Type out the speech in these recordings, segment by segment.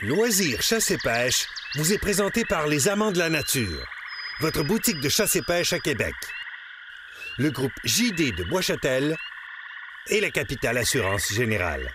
Loisirs chasse et pêche vous est présenté par les Amants de la Nature, votre boutique de chasse et pêche à Québec. Le groupe JD de Boischâtel et la Capitale Assurance Générale.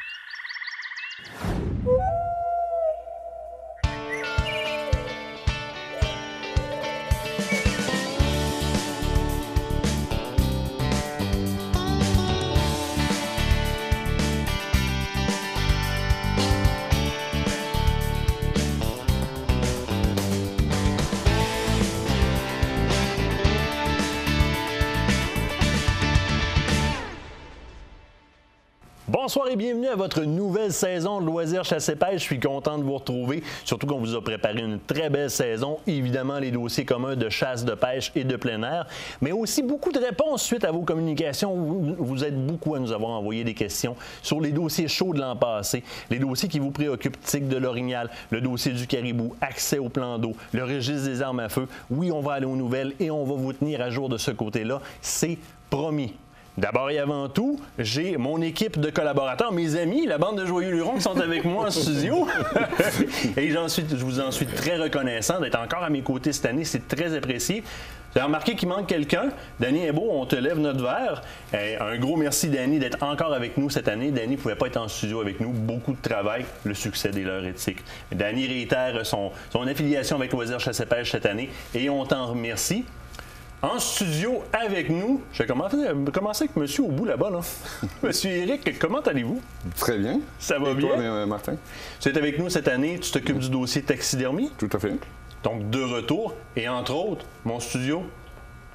Bonsoir et bienvenue à votre nouvelle saison de Loisirs chasse et pêche. Je suis content de vous retrouver, surtout qu'on vous a préparé une très belle saison. Évidemment, les dossiers communs de chasse, de pêche et de plein air, mais aussi beaucoup de réponses suite à vos communications. Vous êtes beaucoup à nous avoir envoyé des questions sur les dossiers chauds de l'an passé, les dossiers qui vous préoccupent, tigre de l'orignal, le dossier du caribou, accès au plan d'eau, le registre des armes à feu. Oui, on va aller aux nouvelles et on va vous tenir à jour de ce côté-là. C'est promis. D'abord et avant tout, j'ai mon équipe de collaborateurs, mes amis, la bande de Joyeux Lurons qui sont avec moi en studio. Et je vous en suis très reconnaissant d'être encore à mes côtés cette année. C'est très apprécié. J'ai remarqué qu'il manque quelqu'un. Danny Hébert, on te lève notre verre. Un gros merci, Danny, d'être encore avec nous cette année. Danny ne pouvait pas être en studio avec nous. Beaucoup de travail, le succès des leurs éthiques. Danny réitère son affiliation avec Loisirs chasse et pêche cette année et on t'en remercie. En studio avec nous, je vais commencer avec monsieur au bout là-bas. Là. Monsieur Éric, comment allez-vous? Très bien. Ça va bien? Toi, Martin? Tu es avec nous cette année, tu t'occupes du dossier taxidermie? Tout à fait. Donc, de retour. Et entre autres, mon studio,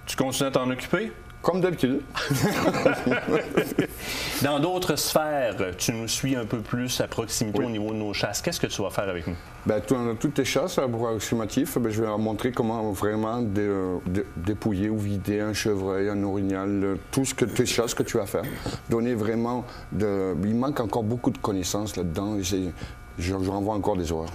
tu continues à t'en occuper? Comme d'habitude. Dans d'autres sphères, tu nous suis un peu plus à proximité au niveau de nos chasses. Qu'est-ce que tu vas faire avec nous? Ben, toutes tes chasses approximatives, je vais leur montrer comment vraiment dépouiller ou vider un chevreuil, un orignal, tout ce que tes chasses que tu vas faire. Donner vraiment Il manque encore beaucoup de connaissances là-dedans et je renvoie encore des horreurs.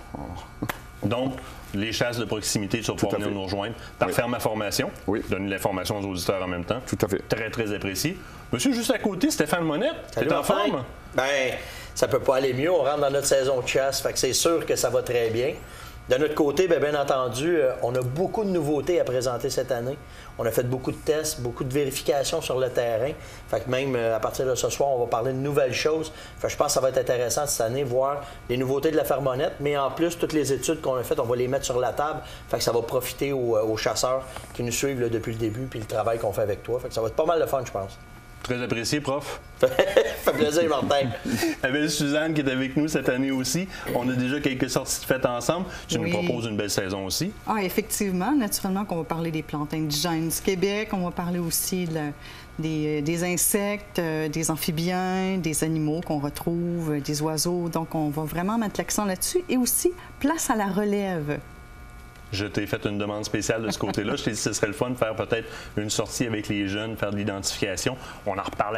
Donc, les chasses de proximité, tu vas pouvoir venir nous rejoindre par faire ma formation, donner l'information aux auditeurs en même temps. Tout à fait. Très, très apprécié. Monsieur, juste à côté, Stéphane Monette, t'es en forme? Bien, ça peut pas aller mieux. On rentre dans notre saison de chasse, fait que c'est sûr que ça va très bien. De notre côté, bien entendu, on a beaucoup de nouveautés à présenter cette année. On a fait beaucoup de tests, beaucoup de vérifications sur le terrain. Fait que même à partir de ce soir, on va parler de nouvelles choses. Fait que je pense que ça va être intéressant cette année, voir les nouveautés de la Fermonnette. Mais en plus, toutes les études qu'on a faites, on va les mettre sur la table. Fait que ça va profiter aux chasseurs qui nous suivent là, depuis le début, puis le travail qu'on fait avec toi. Fait que ça va être pas mal de fun, je pense. Très apprécié, prof. Fait plaisir, Martin. La belle Suzanne qui est avec nous cette année aussi. On a déjà quelques sorties de fêtes ensemble. Tu nous proposes une belle saison aussi. Ah, effectivement. Naturellement qu'on va parler des plantes indigènes du Québec. On va parler aussi des insectes, des amphibiens, des animaux qu'on retrouve, des oiseaux. Donc, on va vraiment mettre l'accent là-dessus. Et aussi, place à la relève. Je t'ai fait une demande spéciale de ce côté-là. Je t'ai dit que ce serait le fun de faire peut-être une sortie avec les jeunes, faire de l'identification. On en reparle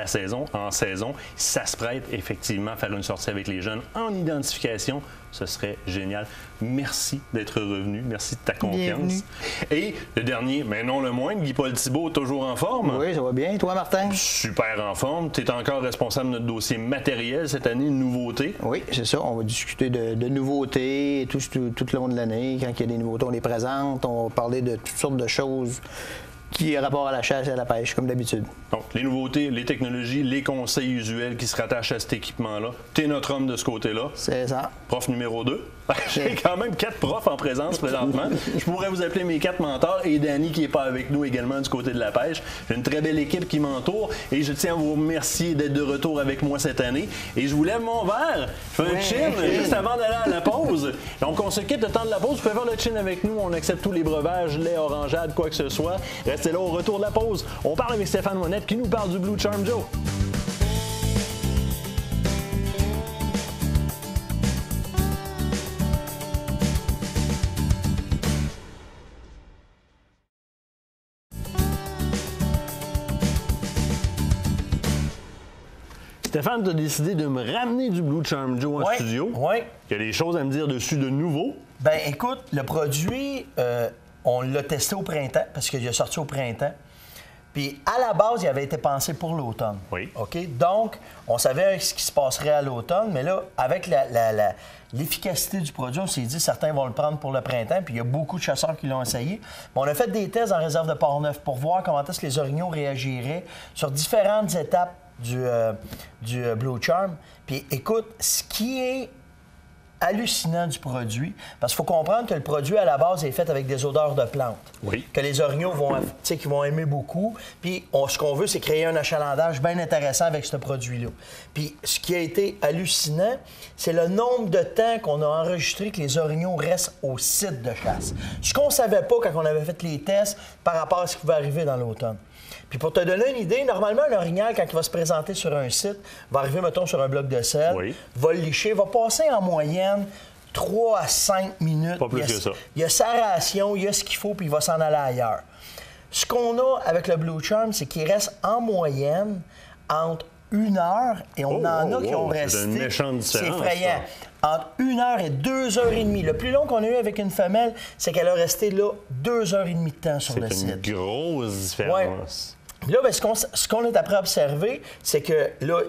en saison. Si ça se prête, effectivement, faire une sortie avec les jeunes en identification, ce serait génial. Merci d'être revenu. Merci de ta confiance. Bienvenue. Et le dernier, mais non le moindre, Guy-Paul Thibault, toujours en forme? Oui, ça va bien. Toi, Martin? Super en forme. Tu es encore responsable de notre dossier matériel cette année, une nouveauté. Oui, c'est ça. On va discuter de nouveautés tout le long de l'année. Quand il y a des nouveautés, on les présente. On va parler de toutes sortes de choses qui ont rapport à la chasse et à la pêche, comme d'habitude. Donc, les nouveautés, les technologies, les conseils usuels qui se rattachent à cet équipement-là. Tu es notre homme de ce côté-là. C'est ça. Prof numéro 2. J'ai quand même 4 profs en présence présentement. Je pourrais vous appeler mes 4 mentors et Danny qui n'est pas avec nous également du côté de la pêche. J'ai une très belle équipe qui m'entoure et je tiens à vous remercier d'être de retour avec moi cette année. Et je vous lève mon verre. Je fais un chin juste avant d'aller à la pause. Donc, on se quitte le temps de la pause. Vous pouvez faire le chin avec nous. On accepte tous les breuvages, lait, orangeade, quoi que ce soit. Restez là au retour de la pause. On parle avec Stéphane Monette qui nous parle du Blue Charm Joe. Stéphane, tu as décidé de me ramener du Blue Charm Joe en studio. Oui. Il y a des choses à me dire dessus de nouveau. Ben écoute, le produit, on l'a testé au printemps, parce qu'il est sorti au printemps. Puis à la base, il avait été pensé pour l'automne. Oui. OK? Donc, on savait ce qui se passerait à l'automne, mais là, avec l'efficacité du produit, on s'est dit certains vont le prendre pour le printemps, puis il y a beaucoup de chasseurs qui l'ont essayé. Mais on a fait des tests en réserve de Portneuf pour voir comment est-ce que les orignaux réagiraient sur différentes étapes du Blue Charm. Puis écoute, ce qui est hallucinant du produit, parce qu'il faut comprendre que le produit, à la base, est fait avec des odeurs de plantes. Oui. Que les orignaux qui vont aimer beaucoup. Puis ce qu'on veut, c'est créer un achalandage bien intéressant avec ce produit-là. Puis ce qui a été hallucinant, c'est le nombre de temps qu'on a enregistré que les orignaux restent au site de chasse. Ce qu'on ne savait pas quand on avait fait les tests par rapport à ce qui va arriver dans l'automne. Puis pour te donner une idée, normalement, un orignal, quand il va se présenter sur un site, va arriver, mettons, sur un bloc de sel, va le licher, va passer en moyenne 3 à 5 minutes. Pas plus que ça. Il y a sa ration, il y a ce qu'il faut, puis il va s'en aller ailleurs. Ce qu'on a avec le Blue Charm, c'est qu'il reste en moyenne entre 1 heure, et on en a qui ont resté. C'est une méchante différence. C'est effrayant. Entre 1 heure et 2 heures et demie. Le plus long qu'on a eu avec une femelle, c'est qu'elle a resté là 2 heures et demie de temps sur le site. C'est une grosse différence. Là, bien, ce qu'on est après observé, c'est que là,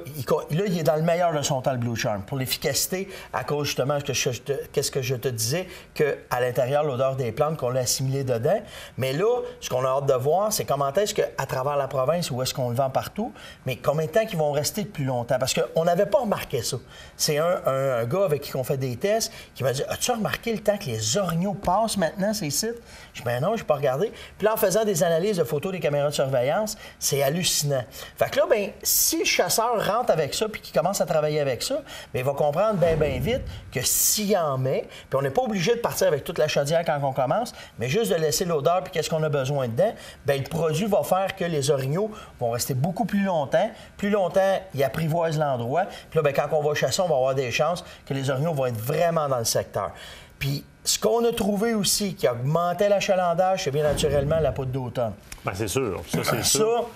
il est dans le meilleur de son temps, le Blue Charm, pour l'efficacité, à cause justement de qu'est-ce que je te disais, qu'à l'intérieur, l'odeur des plantes, qu'on l'a assimilé dedans. Mais là, ce qu'on a hâte de voir, c'est comment est-ce qu'à travers la province, où est-ce qu'on le vend partout, mais combien de temps qu'ils vont rester plus longtemps. Parce qu'on n'avait pas remarqué ça. C'est un gars avec qui on fait des tests qui m'a dit « As-tu remarqué le temps que les orignaux passent maintenant, ces sites? » Je dis « Ben non, je n'ai pas regardé. » Puis là, en faisant des analyses de photos des caméras de surveillance, c'est hallucinant. Fait que là, bien, si le chasseur rentre avec ça puis qu'il commence à travailler avec ça, bien, il va comprendre bien vite que s'il en met, puis on n'est pas obligé de partir avec toute la chaudière quand on commence, mais juste de laisser l'odeur puis qu'est-ce qu'on a besoin dedans, bien, le produit va faire que les orignaux vont rester beaucoup plus longtemps. Plus longtemps, ils apprivoisent l'endroit. Puis là, bien, quand on va chasser, on va avoir des chances que les orignaux vont être vraiment dans le secteur. Puis, ce qu'on a trouvé aussi qui augmentait l'achalandage, c'est bien naturellement la poudre d'automne. Bien, c'est sûr. Ça, c'est sûr.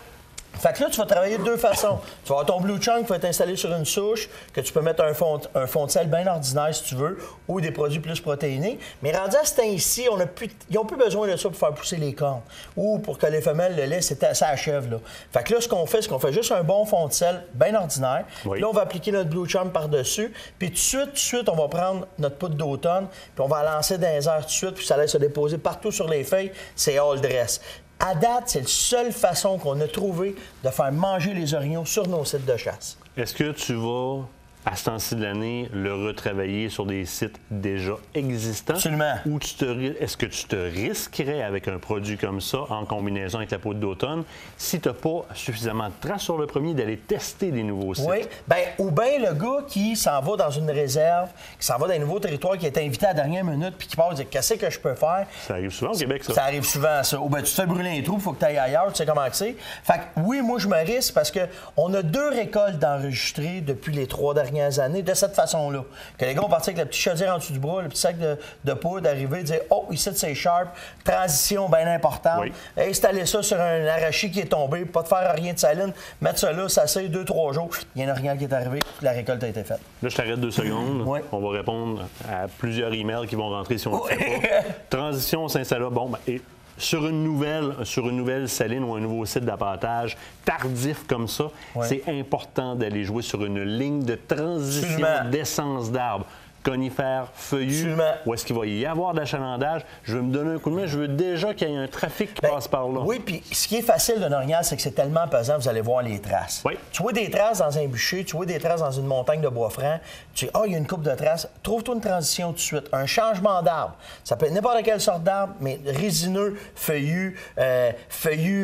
Fait que là, tu vas travailler de deux façons. Tu vas avoir ton Blue Charm qui va être installé sur une souche, que tu peux mettre un fond de sel bien ordinaire si tu veux, ou des produits plus protéinés. Mais rendu à ce temps-ci, ils n'ont plus besoin de ça pour faire pousser les cornes ou pour que les femelles, le lait, ça achève. Là. Fait que là, ce qu'on fait juste un bon fond de sel bien ordinaire. Oui. Là, on va appliquer notre Blue Charm par-dessus. Puis tout de suite, on va prendre notre poudre d'automne, puis on va la lancer dans les airs tout de suite, puis ça laisse se déposer partout sur les feuilles. C'est all dress. À date, c'est la seule façon qu'on a trouvé de faire manger les orignaux sur nos sites de chasse. Est-ce que tu vas, à ce temps-ci de l'année, le retravailler sur des sites déjà existants? Absolument. Ou est-ce que tu te risquerais avec un produit comme ça, en combinaison avec la poudre d'automne, si tu n'as pas suffisamment de traces sur le premier, d'aller tester des nouveaux sites? Oui. Bien, ou bien le gars qui s'en va dans une réserve, qui s'en va dans un nouveau territoire, qui est invité à la dernière minute, puis qui part et dit « Qu'est-ce que je peux faire? » Ça arrive souvent au Québec, ça. Ça arrive souvent, ça. Ou bien tu te fais brûler un trou, il faut que tu ailles ailleurs, tu sais comment c'est. Fait que oui, moi, je me risque parce qu'on a 2 récoltes d'enregistrées depuis les 3 dernières années de cette façon-là. Que les gars ont parti avec le petit chaudière en dessous du bras, le petit sac de poudre, arriver, dire « Oh, ici, c'est sharp, transition bien importante. Oui. Installer ça sur un arachis qui est tombé, pas de faire rien de saline, mettre ça là, ça sait 2-3 jours. Il y a un orignal qui est arrivé, puis la récolte a été faite. Là, je t'arrête 2 secondes. Oui. On va répondre à plusieurs emails qui vont rentrer si on ne le fait pas. Transition s'installe là. Bon, ben, et sur une nouvelle saline ou un nouveau site d'appâtage tardif comme ça, c'est important d'aller jouer sur une ligne de transition d'essence d'arbre. Conifères, feuillus, où est-ce qu'il va y avoir d'achalandage? Je veux me donner un coup de main, je veux déjà qu'il y ait un trafic qui passe par là. Oui, puis ce qui est facile d'un orignal, c'est que c'est tellement pesant, vous allez voir les traces. Oui. Tu vois des traces dans un bûcher, tu vois des traces dans une montagne de bois franc, tu dis, il y a une coupe de traces, trouve-toi une transition tout de suite, un changement d'arbre. Ça peut être n'importe quelle sorte d'arbre, mais résineux, feuillu,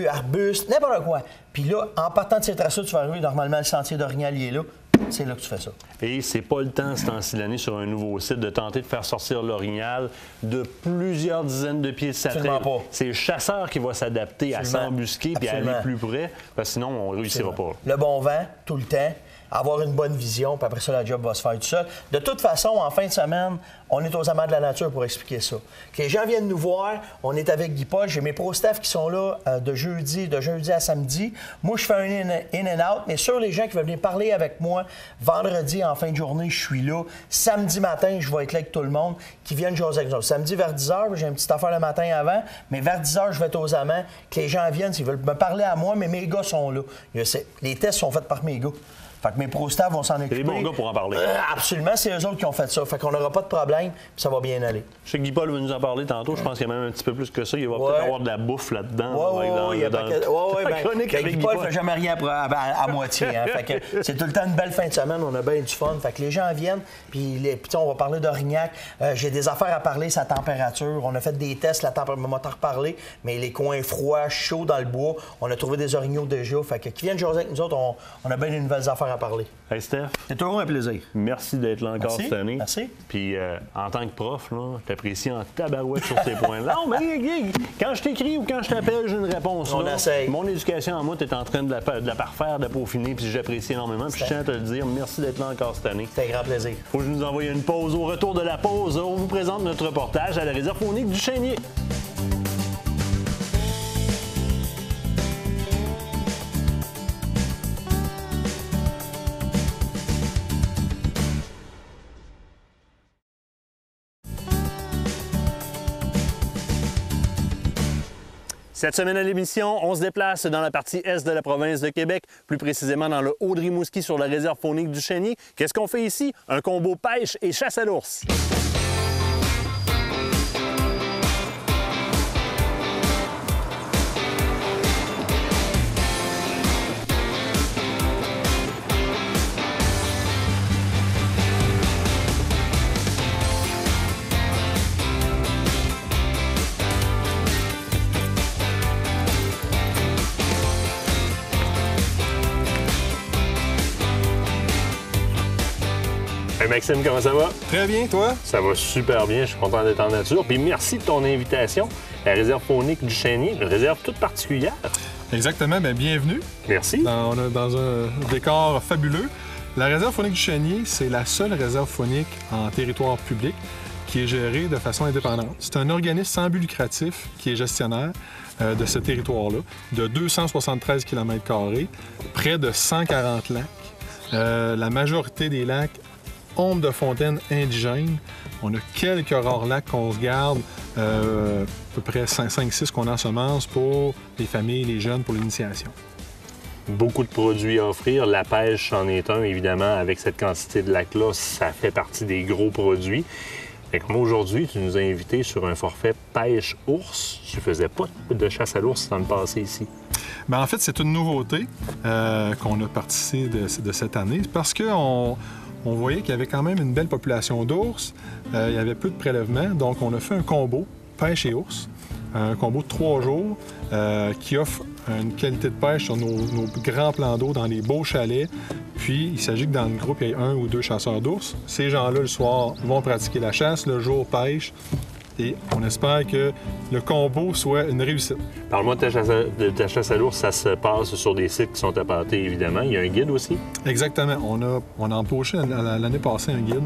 arbuste, n'importe quoi. Puis là, en partant de ces traces-là, tu vas arriver, normalement, le sentier d'orignal, il est là. C'est là que tu fais ça. Et c'est pas le temps, ce temps-ci de l'année, sur un nouveau site, de tenter de faire sortir l'orignal de plusieurs dizaines de pieds de sa traîne. C'est le chasseur qui va s'adapter à s'embusquer puis à aller plus près, parce que sinon, on ne réussira pas. Le bon vent, tout le temps. avoir une bonne vision, puis après ça, la job va se faire tout seul. De toute façon, en fin de semaine, on est aux Amants de la nature pour expliquer ça. Que les gens viennent nous voir, on est avec Guy Paul, j'ai mes pro-staff qui sont là de jeudi à samedi. Moi, je fais un in and out, mais sur les gens qui veulent venir parler avec moi, vendredi, en fin de journée, je suis là. Samedi matin, je vais être là avec tout le monde qui viennent jouer avec nous. Samedi vers 10h, j'ai une petite affaire le matin avant, mais vers 10h, je vais être aux Amants, que les gens viennent, s'ils veulent me parler à moi, mais mes gars sont là. Les tests sont faits par mes gars. Fait que mes pro-staff vont s'en occuper. C'est des bons gars pour en parler. Absolument, c'est eux autres qui ont fait ça. Fait qu'on n'aura pas de problème, puis ça va bien aller. Je sais que Guy Paul va nous en parler tantôt. Je pense qu'il y a même un petit peu plus que ça. Il va peut-être avoir de la bouffe là-dedans. Oui, Guy Paul ne fait jamais rien à moitié. Hein. Fait que c'est tout le temps une belle fin de semaine. On a bien du fun. Fait que les gens viennent, puis on va parler d'Orignac. J'ai des affaires à parler, sa température. On a fait des tests, la température, on va t'en reparler. Mais les coins froids, chauds dans le bois, on a trouvé des orignaux déjà. Fait que qui viennent jouer avec nous autres, on a bien des nouvelles affaires à parler. Hey Steph. C'est toujours un plaisir. Merci d'être là encore cette année. Merci. Puis en tant que prof, je t'apprécie en tabarouette sur ces points. Non, mais quand je t'écris ou quand je t'appelle, j'ai une réponse. On essaye. Mon éducation en moi, tu es en train de la parfaire, de la peaufiner, puis j'apprécie énormément. Puis je tiens à te le dire, merci d'être là encore cette année. C'était un grand plaisir. Faut que je nous envoie une pause. Au retour de la pause, on vous présente notre reportage à la réserve faunique du Chénier. Cette semaine à l'émission, on se déplace dans la partie est de la province de Québec, plus précisément dans le Haut-de-Rimouski sur la réserve faunique du Chénier. Qu'est-ce qu'on fait ici? Un combo pêche et chasse à l'ours. Hey Maxime, comment ça va? Très bien, toi? Ça va super bien, je suis content d'être en nature. Puis merci de ton invitation. La réserve faunique du Chénier, une réserve toute particulière. Exactement, bien bienvenue. Merci. On est dans un décor fabuleux. La réserve faunique du Chénier, c'est la seule réserve faunique en territoire public qui est gérée de façon indépendante. C'est un organisme sans but lucratif qui est gestionnaire de ce territoire-là, de 273 km², près de 140 lacs. La majorité des lacs ombre de fontaines indigènes. On a quelques rares lacs qu'on se garde, à peu près 5-6 qu'on ensemence pour les familles, les jeunes, pour l'initiation. Beaucoup de produits à offrir. La pêche en est un, évidemment. Avec cette quantité de lacs-là, ça fait partie des gros produits. Mais comme aujourd'hui, tu nous as invités sur un forfait pêche-ours. Tu ne faisais pas de chasse à l'ours dans le passé ici. Bien, en fait, c'est une nouveauté qu'on a participé de cette année parce qu'on voyait qu'il y avait quand même une belle population d'ours. Il y avait peu de prélèvements. Donc, on a fait un combo pêche et ours. Un combo de 3 jours qui offre une qualité de pêche sur nos grands plans d'eau dans les beaux chalets. Puis, il s'agit que dans le groupe, il y ait 1 ou 2 chasseurs d'ours. Ces gens-là, le soir, vont pratiquer la chasse. Le jour, pêche. Et on espère que le combo soit une réussite. Parle-moi de ta chasse à l'ours. Ça se passe sur des sites qui sont appartés, évidemment. Il y a un guide aussi? Exactement. On a embauché l'année passée un guide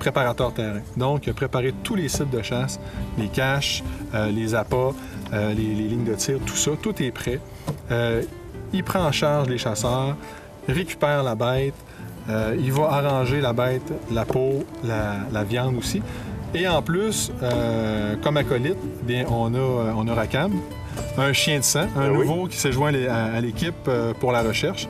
préparateur terrain. Donc, il a préparé tous les sites de chasse, les caches, les appâts, les lignes de tir, tout ça. Tout est prêt. Il prend en charge les chasseurs, récupère la bête, il va arranger la bête, la peau, la viande aussi. Et en plus, comme acolyte, bien, on a Rakam, un chien de sang, un nouveau qui s'est joint à l'équipe pour la recherche.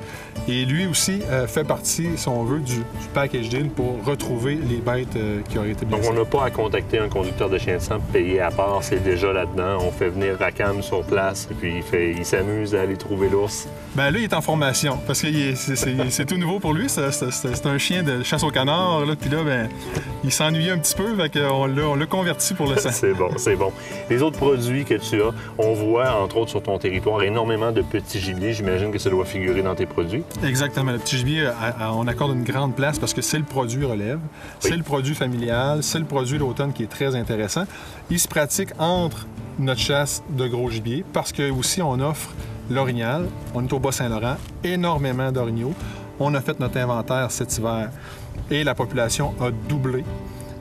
Et lui aussi fait partie, si on veut, du package deal pour retrouver les bêtes qui auraient été blessées. Donc, on n'a pas à contacter un conducteur de chien de sang payé à part, c'est déjà là-dedans. On fait venir Rakam sur place et puis il s'amuse à aller trouver l'ours. Bien, là, il est en formation parce que c'est tout nouveau pour lui. C'est un chien de chasse au canard. Puis là, ben, il s'ennuyait un petit peu, fait qu'on l'a converti pour le sang. C'est bon, c'est bon. Les autres produits que tu as, on voit, entre autres, sur ton territoire, énormément de petits gibiers. J'imagine que ça doit figurer dans tes produits. Exactement. Le petit gibier, on accorde une grande place parce que c'est le produit relève, c'est le produit familial, c'est le produit l'automne qui est très intéressant. Il se pratique entre notre chasse de gros gibier parce que aussi on offre l'orignal. On est au Bas-Saint-Laurent, énormément d'orignaux. On a fait notre inventaire cet hiver et la population a doublé.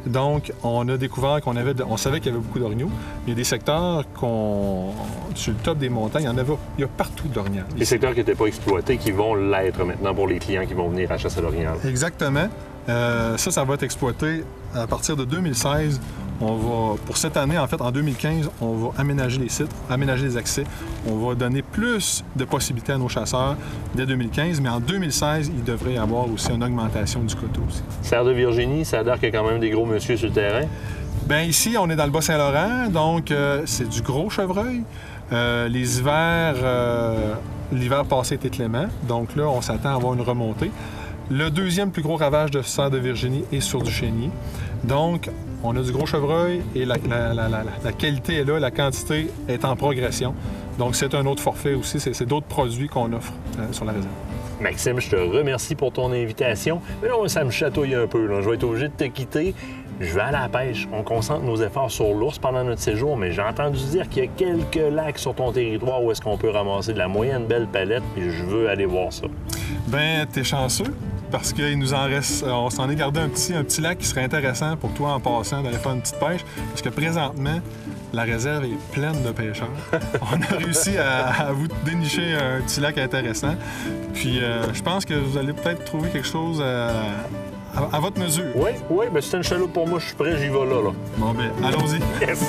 Donc, on a découvert on savait qu'il y avait beaucoup d'orignaux. Il y a des secteurs sur le top des montagnes, il y a partout de l'orignal. Les secteurs qui n'étaient pas exploités, qui vont l'être maintenant pour les clients qui vont venir à Chasse à l'orignal. Exactement. Ça va être exploité à partir de 2016. Pour cette année, en fait, en 2015, on va aménager les sites, aménager les accès. On va donner plus de possibilités à nos chasseurs dès 2015, mais en 2016, il devrait y avoir aussi une augmentation du quota aussi. Serre de Virginie, ça a l'air qu'il y a quand même des gros monsieur sur le terrain. Bien, ici, on est dans le Bas-Saint-Laurent, donc c'est du gros chevreuil. L'hiver passé était clément, donc là, on s'attend à avoir une remontée. Le deuxième plus gros ravage de serre de Virginie est sur du chénier. Donc, on a du gros chevreuil et la qualité est là, la quantité est en progression. Donc, c'est un autre forfait aussi, c'est d'autres produits qu'on offre sur la réserve. Maxime, je te remercie pour ton invitation. Mais là, ça me chatouille un peu. Là. Je vais être obligé de te quitter. Je vais aller à la pêche. On concentre nos efforts sur l'ours pendant notre séjour, mais j'ai entendu dire qu'il y a quelques lacs sur ton territoire où est-ce qu'on peut ramasser de la moyenne belle palette et je veux aller voir ça. Bien, t'es chanceux. Parce qu'il nous en reste, on s'en est gardé un petit lac qui serait intéressant pour toi en passant d'aller faire une petite pêche. Parce que présentement, la réserve est pleine de pêcheurs. On a réussi à vous dénicher un petit lac intéressant. Puis je pense que vous allez peut-être trouver quelque chose à votre mesure. Oui, bien c'est une chaloupe pour moi, je suis prêt, j'y vais là. Bon, bien, allons-y. Yes!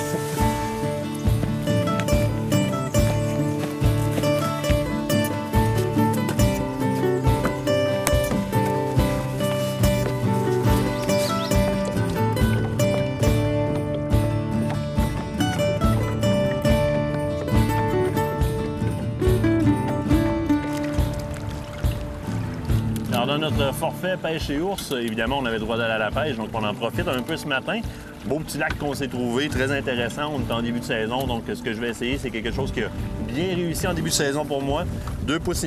Dans notre forfait pêche et ours, évidemment, on avait le droit d'aller à la pêche, donc on en profite un peu ce matin. Beau petit lac qu'on s'est trouvé, très intéressant. On est en début de saison, donc ce que je vais essayer, c'est quelque chose qui a bien réussi en début de saison pour moi. 2,5 pouces,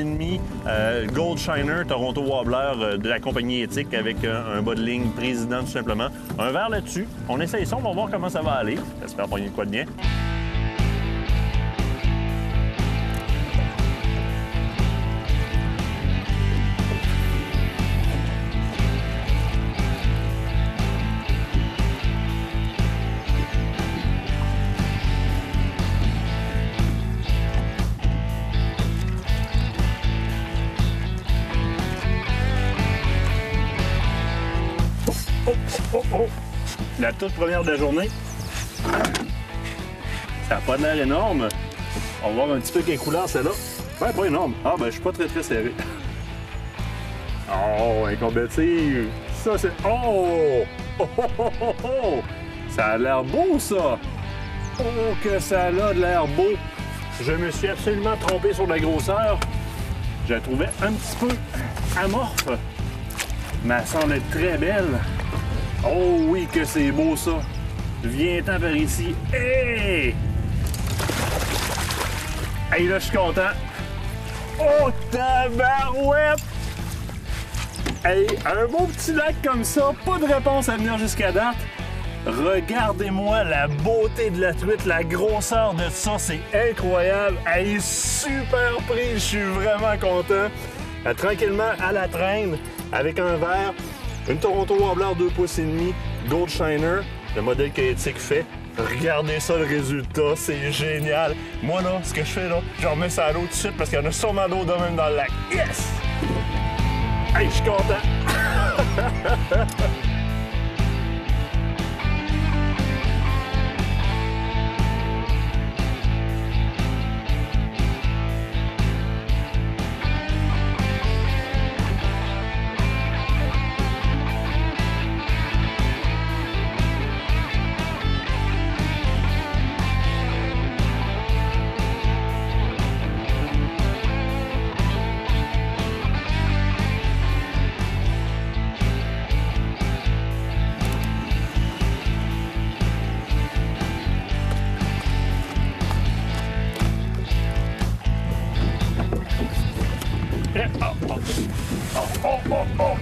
Gold Shiner, Toronto Wobbler de la compagnie éthique avec un bas de ligne président tout simplement. Un verre là-dessus. On essaye ça, on va voir comment ça va aller. J'espère pogner de quoi de bien. La toute première de la journée. Ça n'a pas l'air énorme. On va voir un petit peu quelle couleur c'est là. Ouais, pas énorme. Ah, ben, je suis pas très serré. Oh, incombative. Ça, c'est... Oh! Oh, oh, oh, oh, oh! Ça a l'air beau, ça! Oh, que ça a de l'air beau! Je me suis absolument trompé sur la grosseur. Je la trouvais un petit peu amorphe. Mais elle semble être très belle. Oh oui, que c'est beau, ça! Viens-t'en par ici. Hey! Hey, là, je suis content. Oh, tabarouette! Hey, un beau petit lac comme ça, pas de réponse à venir jusqu'à date. Regardez-moi la beauté de la truite, la grosseur de ça, c'est incroyable. Elle est super prise, je suis vraiment content. Tranquillement à la traîne, avec un verre, une Toronto Wobbler 2,5 pouces, Gold Shiner, le modèle qu'Éthique fait. Regardez ça, le résultat, c'est génial. Moi, là, ce que je fais, là, je remets ça à l'eau tout de suite parce qu'il y en a sûrement d'eau de même dans le lac. Yes! Hey, je suis content!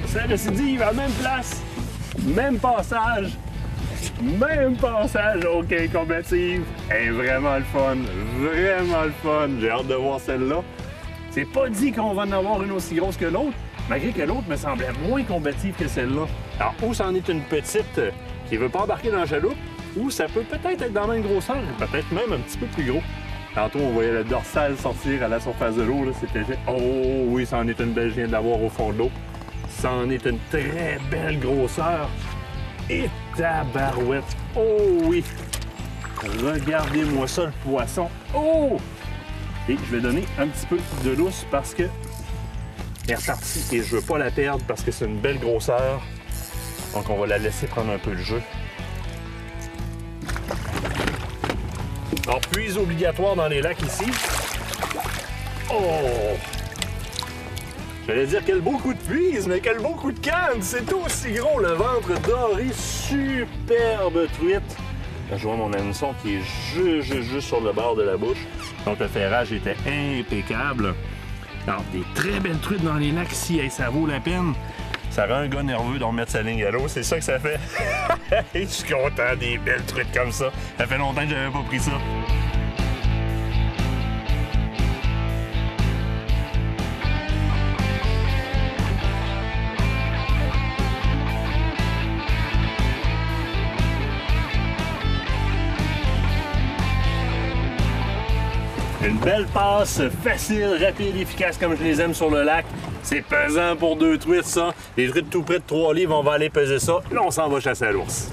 C'est récidive à la même place, même passage, OK, combative. Elle est vraiment le fun, J'ai hâte de voir celle-là. C'est pas dit qu'on va en avoir une aussi grosse que l'autre, malgré que l'autre me semblait moins combative que celle-là. Alors, ou c'en est une petite qui veut pas embarquer dans la chaloupe, ou ça peut peut-être être dans la même grosseur, peut-être même un petit peu plus gros. Tantôt, on voyait le dorsal sortir à la surface de l'eau, là, c'était fait. Oh oui, ça en est une belle, je viens de l'avoir au fond de l'eau. Ça en est une très belle grosseur. Et tabarouette. Oh oui! Regardez-moi ça, le poisson. Oh! Et je vais donner un petit peu de lousse parce que elle est repartie et je veux pas la perdre parce que c'est une belle grosseur. Donc, on va la laisser prendre un peu le jeu. Alors, puise obligatoire dans les lacs ici. Oh! J'allais dire quel beau coup de puise, mais quel beau coup de canne! C'est aussi gros, le ventre doré, superbe truite. Là, je vois mon hameçon qui est juste sur le bord de la bouche. Donc, le ferrage était impeccable. Alors, des très belles truites dans les lacs ici, hey, ça vaut la peine. Ça rend un gars nerveux d'en remettre sa ligne à l'eau, c'est ça que ça fait. Je suis content des belles truites comme ça. Ça fait longtemps que j'avais pas pris ça. Une belle passe, facile, rapide, efficace comme je les aime sur le lac. C'est pesant pour 2 truites, ça. Les truites tout près de 3 livres, on va aller peser ça. Là, on s'en va chasser à l'ours.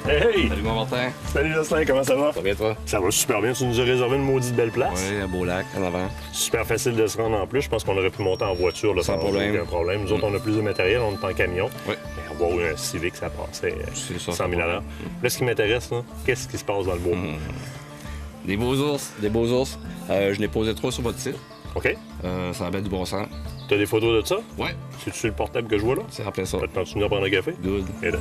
Hey! Salut mon Martin. Salut Jocelyn, comment ça va? Ça va bien toi? Ça va super bien, tu nous as réservé une maudite belle place. Oui, un beau lac en avant. Super facile de se rendre en plus. Je pense qu'on aurait pu monter en voiture là, Sans problème. Aucun problème. Nous autres, on a plus de matériel, on est en camion. Oui. Mais on voit un Civic, ça passait C'est ça, 100 000 $. Là, ce qui m'intéresse, là, qu'est-ce qui se passe dans le bois? Des beaux ours, des beaux ours. Je n'ai posé 3 sur votre site. OK? Ça va être du bon sens. T'as des photos de ça? Ouais, C'est-tu le portable que je vois là? c'est rappelé ça. Ça te continuer à prendre un café? Good. Et là.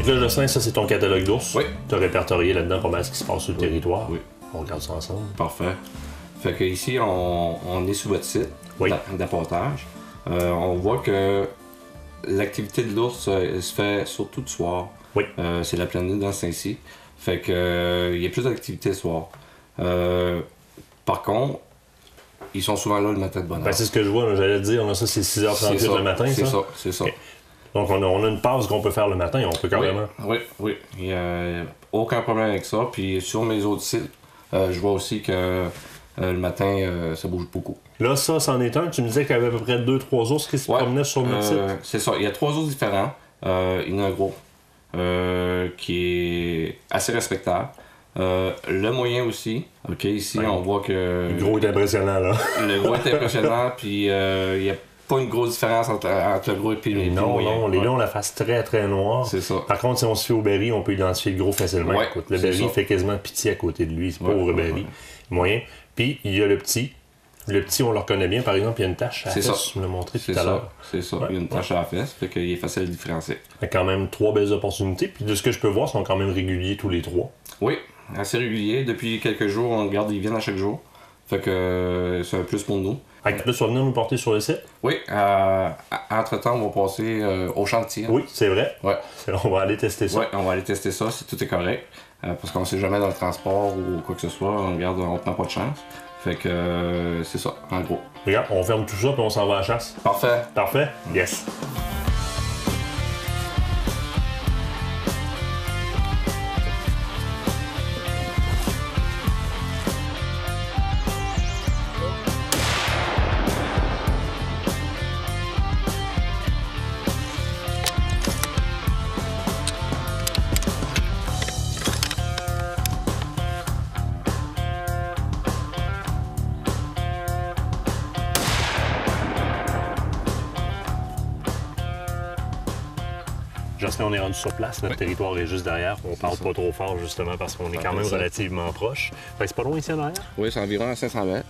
Là, Jocelyn, ça, c'est ton catalogue d'ours. Oui. Tu as répertorié là-dedans pas mal ce qui se passe sur le territoire. Oui. On regarde ça ensemble. Parfait. Fait que ici, on est sur votre site Oui. d'apportage. On voit que l'activité de l'ours se fait surtout le soir. Oui. C'est la pleine lune dans Saint-Cy. Fait que il y a plus d'activité le soir. Par contre, ils sont souvent là le matin de bonne heure. Ben, c'est ce que je vois, là, j'allais te dire. Là, ça, c'est 6h38 C'est ça, le matin, c'est ça? ça, c'est ça. Ok. Donc, on a une pause qu'on peut faire le matin, on peut carrément. Oui, oui. Il n'y a aucun problème avec ça. Puis sur mes autres sites, je vois aussi que le matin, ça bouge beaucoup. Là, ça, c'en est un. Tu me disais qu'il y avait à peu près 2-3 ours qui se promenaient sur notre site. C'est ça. Il y a 3 ours différents. Il y en a un gros qui est assez respectable. Le moyen aussi. OK, ici, Ouais. on voit que... Le gros est impressionnant, là. Le gros est impressionnant. Puis il n'y a pas une grosse différence entre le gros et puis le Non, moyen. non, les Ouais. gars ont la face très, très noire. C'est ça. Par contre, si on se fie au Berry, on peut identifier le gros facilement. Ouais, Écoute, le c'est Berry ça. fait quasiment pitié à côté de lui. C'est Ouais, pauvre ouais, Berry. ouais. Moyen. Puis, il y a le petit. Le petit, on le reconnaît bien. Par exemple, il y a une tache à la C'est ça. fesse, tu me l'as montré tout C'est à ça. l'heure. C'est ça. Ouais. Il y a une tache à la fesse. Fait qu'il est facile de différencier. Il y a quand même 3 belles opportunités. Puis, de ce que je peux voir, ils sont quand même réguliers tous les 3. Oui, assez régulier. Depuis quelques jours, on regarde, ils viennent à chaque jour. Fait que c'est un plus pour nous. Fait que là, tu vas venir nous porter sur le site? Oui, entre-temps, on va passer au champ de tir. Oui, c'est vrai. Ouais. On va aller tester ça. Ouais, on va aller tester ça si tout est correct. Parce qu'on sait jamais dans le transport ou quoi que ce soit, on regarde, on prend pas de chance. Fait que c'est ça, en gros. Regarde, on ferme tout ça puis on s'en va à la chasse. Parfait. Parfait? Yes. Jocelyn, on est rendu sur place. Notre territoire est juste derrière. On parle pas trop fort, justement, parce qu'on est quand même relativement proche. Fait que c'est pas loin ici en arrière? Oui, c'est environ à 500 mètres.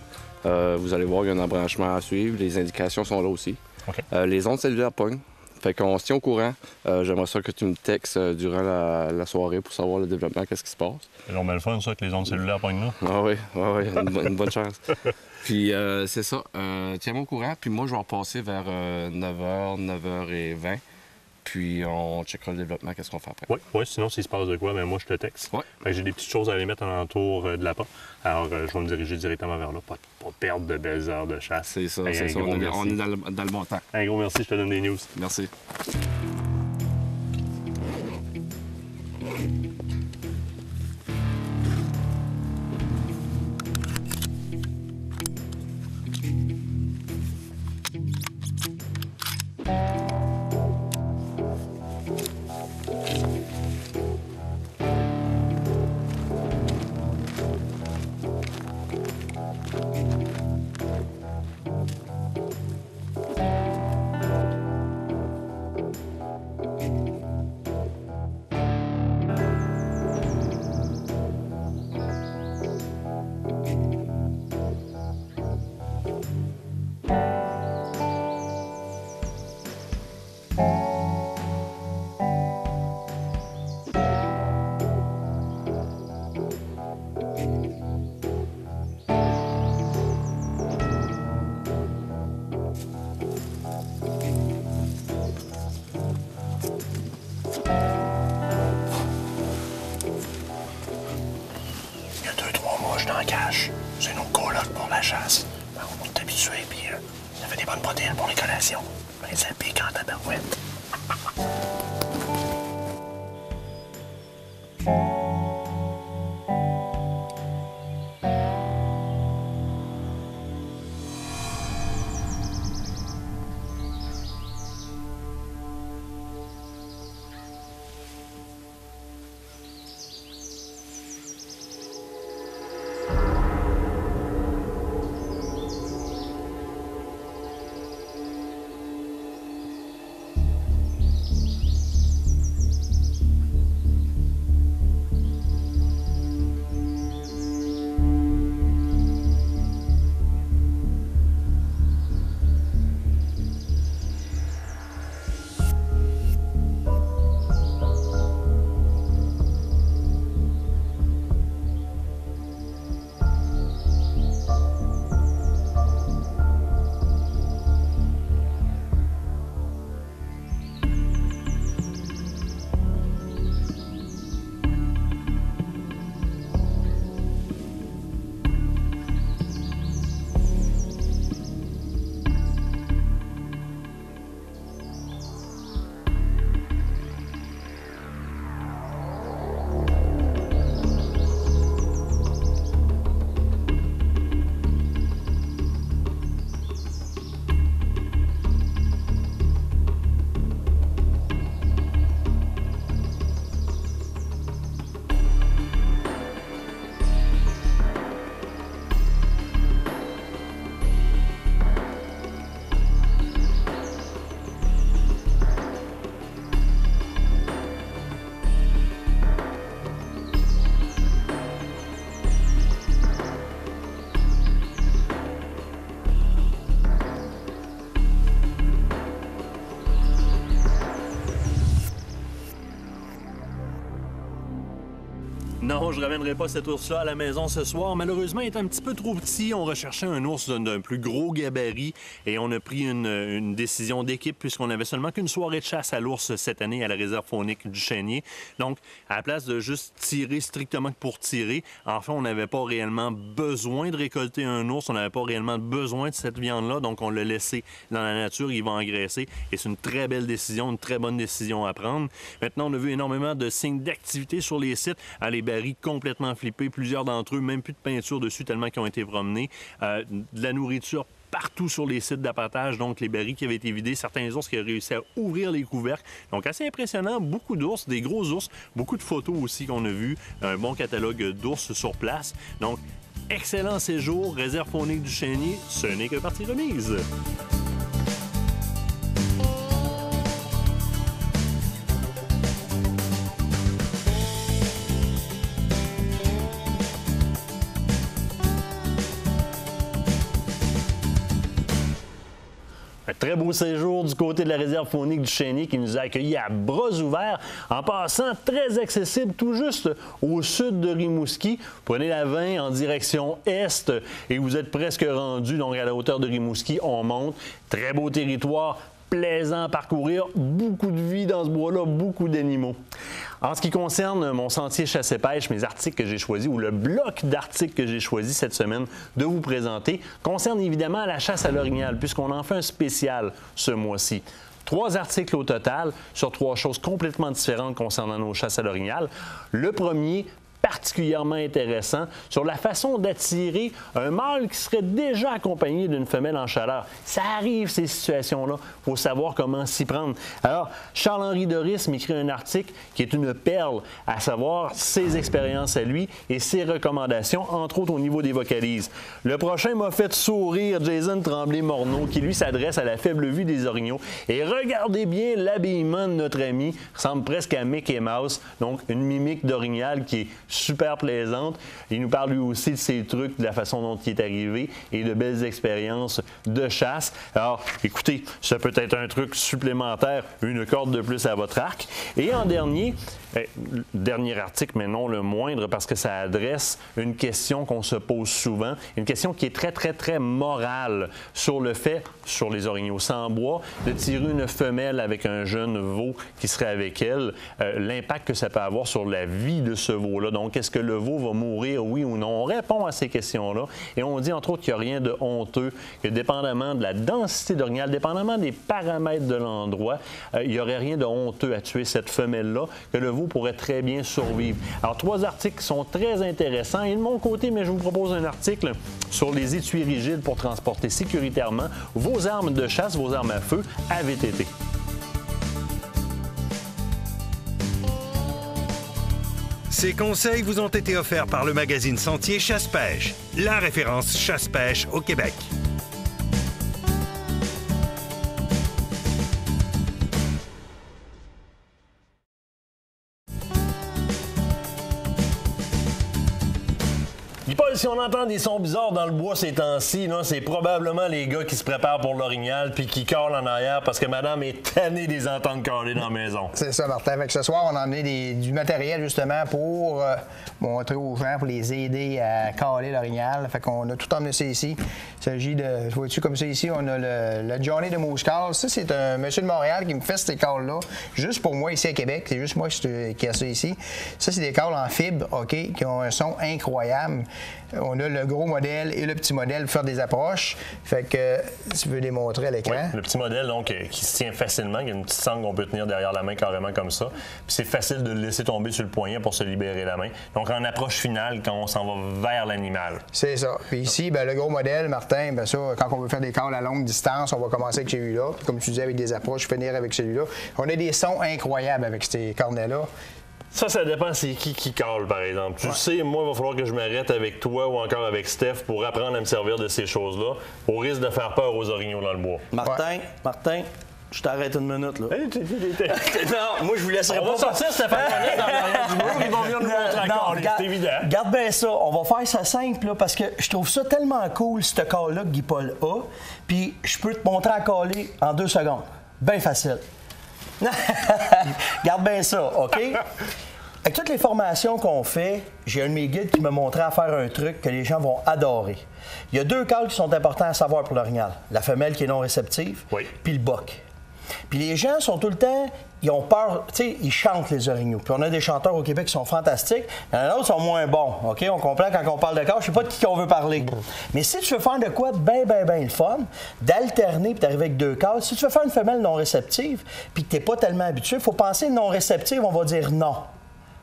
Vous allez voir, il y a un embranchement à suivre. Les indications sont là aussi. Okay. Les ondes cellulaires pognent. Fait qu'on se tient au courant. J'aimerais ça que tu me textes durant la soirée pour savoir le développement, qu'est-ce qui se passe. C'est le fun, ça, que les ondes cellulaires pognent là. Ah oui, une bonne chance. Puis c'est ça. Tiens-moi au courant. Puis moi, je vais repasser vers 9h, 9h20. Puis on checkera le développement, qu'est-ce qu'on fait après. Oui, sinon, s'il se passe de quoi, ben moi, je te texte. Ouais. J'ai des petites choses à aller mettre alentour de l'appât. Alors, je vais me diriger directement vers là, pas perdre de belles heures de chasse. C'est ça, c'est ça. On est dans le bon temps. Un gros merci, je te donne des news. Merci. C'est nos colocs pour la chasse. On est habitués, puis ça fait des bonnes protéines pour les collations. On les applique en tabarouette. Non, je ramènerai pas cet ours-là à la maison ce soir. Malheureusement, il est un petit peu trop petit. On recherchait un ours d'un plus gros gabarit et on a pris une décision d'équipe puisqu'on avait seulement qu'une soirée de chasse à l'ours cette année à la réserve faunique du Chénier. Donc, à la place de juste tirer strictement pour tirer, en fait, on n'avait pas réellement besoin de récolter un ours. On n'avait pas réellement besoin de cette viande-là. Donc, on l'a laissé dans la nature. Il va engraisser. Et c'est une très belle décision, une très bonne décision à prendre. Maintenant, on a vu énormément de signes d'activité sur les sites. Les barils complètement flippés, plusieurs d'entre eux, même plus de peinture dessus tellement qu'ils ont été promenés. De la nourriture partout sur les sites d'abattage, donc les barils qui avaient été vidés, certains ours qui ont réussi à ouvrir les couvercles. Donc assez impressionnant, beaucoup d'ours, des gros ours, beaucoup de photos aussi qu'on a vues, un bon catalogue d'ours sur place. Donc, excellent séjour, réserve faunique du Chénier, ce n'est que partie remise. Un très beau séjour du côté de la réserve faunique du Chénier qui nous a accueillis à bras ouverts en passant très accessible tout juste au sud de Rimouski. Prenez la 20 en direction est et vous êtes presque rendu donc à la hauteur de Rimouski. On monte. Très beau territoire, plaisant à parcourir, beaucoup de vie dans ce bois-là, beaucoup d'animaux. En ce qui concerne mon sentier chasse-pêche, mes articles que j'ai choisis ou le bloc d'articles que j'ai choisi cette semaine de vous présenter concerne évidemment la chasse à l'orignal puisqu'on en fait un spécial ce mois-ci. 3 articles au total sur 3 choses complètement différentes concernant nos chasses à l'orignal. Le premier, particulièrement intéressant sur la façon d'attirer un mâle qui serait déjà accompagné d'une femelle en chaleur. Ça arrive, ces situations-là. Il faut savoir comment s'y prendre. Alors, Charles-Henri Doris m'écrit un article qui est une perle, à savoir ses expériences à lui et ses recommandations, entre autres au niveau des vocalises. Le prochain m'a fait sourire, Jason Tremblay-Morneau, qui lui s'adresse à la faible vue des orignaux. Et regardez bien l'habillement de notre ami, ressemble presque à Mickey Mouse, donc une mimique d'orignal qui est super plaisante. Il nous parle lui aussi de ses trucs, de la façon dont il est arrivé et de belles expériences de chasse. Alors, écoutez, ça peut être un truc supplémentaire, une corde de plus à votre arc. Et en dernier article, mais non le moindre, parce que ça adresse une question qu'on se pose souvent, une question qui est très, très, très morale sur le fait, sur les orignaux sans bois, de tirer une femelle avec un jeune veau qui serait avec elle, l'impact que ça peut avoir sur la vie de ce veau-là. Donc, est-ce que le veau va mourir, oui ou non? On répond à ces questions-là et on dit, entre autres, qu'il n'y a rien de honteux, que dépendamment de la densité d'orignal, dépendamment des paramètres de l'endroit, il n'y aurait rien de honteux à tuer cette femelle-là, que le veau pourrait très bien survivre. Alors, 3 articles qui sont très intéressants. Et de mon côté, mais je vous propose un article sur les étuis rigides pour transporter sécuritairement vos armes de chasse, vos armes à feu à VTT. Ces conseils vous ont été offerts par le magazine Sentier Chasse-Pêche, la référence chasse-pêche au Québec. Paul, si on entend des sons bizarres dans le bois ces temps-ci, c'est probablement les gars qui se préparent pour l'orignal puis qui calent en arrière parce que madame est tannée des entendre caler dans la maison. C'est ça, Martin. Avec ce soir, on a emmené du matériel justement pour montrer aux gens, pour les aider à caler l'orignal. Fait qu'on a tout emmené ça ici. Il s'agit de, vois-tu, comme ça ici, on a le Johnny de Mouche Call. Ça, c'est un monsieur de Montréal qui me fait ces cales-là, juste pour moi ici à Québec. C'est juste moi qui ai ça ici. Ça, c'est des cales en fibre, OK, qui ont un son incroyable. On a le gros modèle et le petit modèle pour faire des approches. Fait que tu veux les montrer à l'écran. Oui, le petit modèle, donc, qui se tient facilement. Il y a une petite sangle qu'on peut tenir derrière la main carrément comme ça. Puis c'est facile de le laisser tomber sur le poignet pour se libérer la main. Donc, en approche finale, quand on s'en va vers l'animal. C'est ça. Puis ici, le gros modèle, Martin, ça, quand on veut faire des cales à longue distance, on va commencer avec celui-là. Puis comme tu disais, avec des approches, finir avec celui-là. On a des sons incroyables avec ces cornets-là. Ça dépend c'est qui cale, par exemple. Tu sais, moi, il va falloir que je m'arrête avec toi ou encore avec Steph pour apprendre à me servir de ces choses-là, au risque de faire peur aux orignaux dans le bois. Martin, je t'arrête une minute, là. Non, moi, je vous laisserai pas. On va sortir Stéphane dans l'arrière du mur, ils vont venir nous montrer encore, c'est évident. Garde bien ça. On va faire ça simple, là, parce que je trouve ça tellement cool, ce call-là que Guy Paul a. Puis, je peux te montrer à caler en 2 secondes. Bien facile. Garde bien ça, OK? Avec toutes les formations qu'on fait, j'ai un de mes guides qui m'a montré à faire un truc que les gens vont adorer. Il y a 2 cales qui sont importants à savoir pour l'orignal. La femelle qui est non réceptive, puis le boc. Puis les gens sont tout le temps, ils ont peur, tu sais, ils chantent les orignaux. Puis on a des chanteurs au Québec qui sont fantastiques, il y en a d'autres qui sont moins bons, OK? On comprend quand on parle de cale, je sais pas de qui on veut parler. Mais si tu veux faire de quoi ben le fun, d'alterner puis d'arriver avec 2 cales, si tu veux faire une femelle non réceptive puis que t'es pas tellement habitué, il faut penser non réceptive, on va dire non.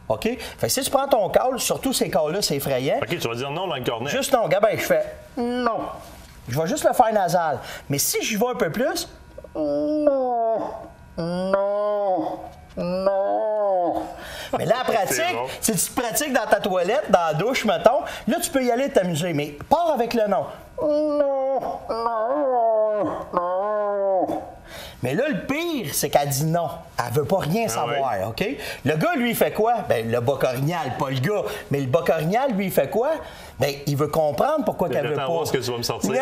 OK? Fait que si tu prends ton cale, surtout ces cales-là, c'est effrayant. OK, tu vas dire non dans le cornet. Juste non, Gabin, je fais non. Je vais juste le faire nasal. Mais si j'y vais un peu plus, non. Mais là, en pratique, si tu te pratiques dans ta toilette, dans la douche, mettons, là, tu peux y aller t'amuser. Mais pars avec le non. Mais là, le pire, c'est qu'elle dit non. Elle veut pas rien savoir, OK? Le gars, lui, il fait quoi? Bien, le bas orignal, pas le gars. Mais le bas orignal, lui, il fait quoi? Bien, il veut comprendre pourquoi qu'elle veut pas. Voir ce que tu vas me sortir.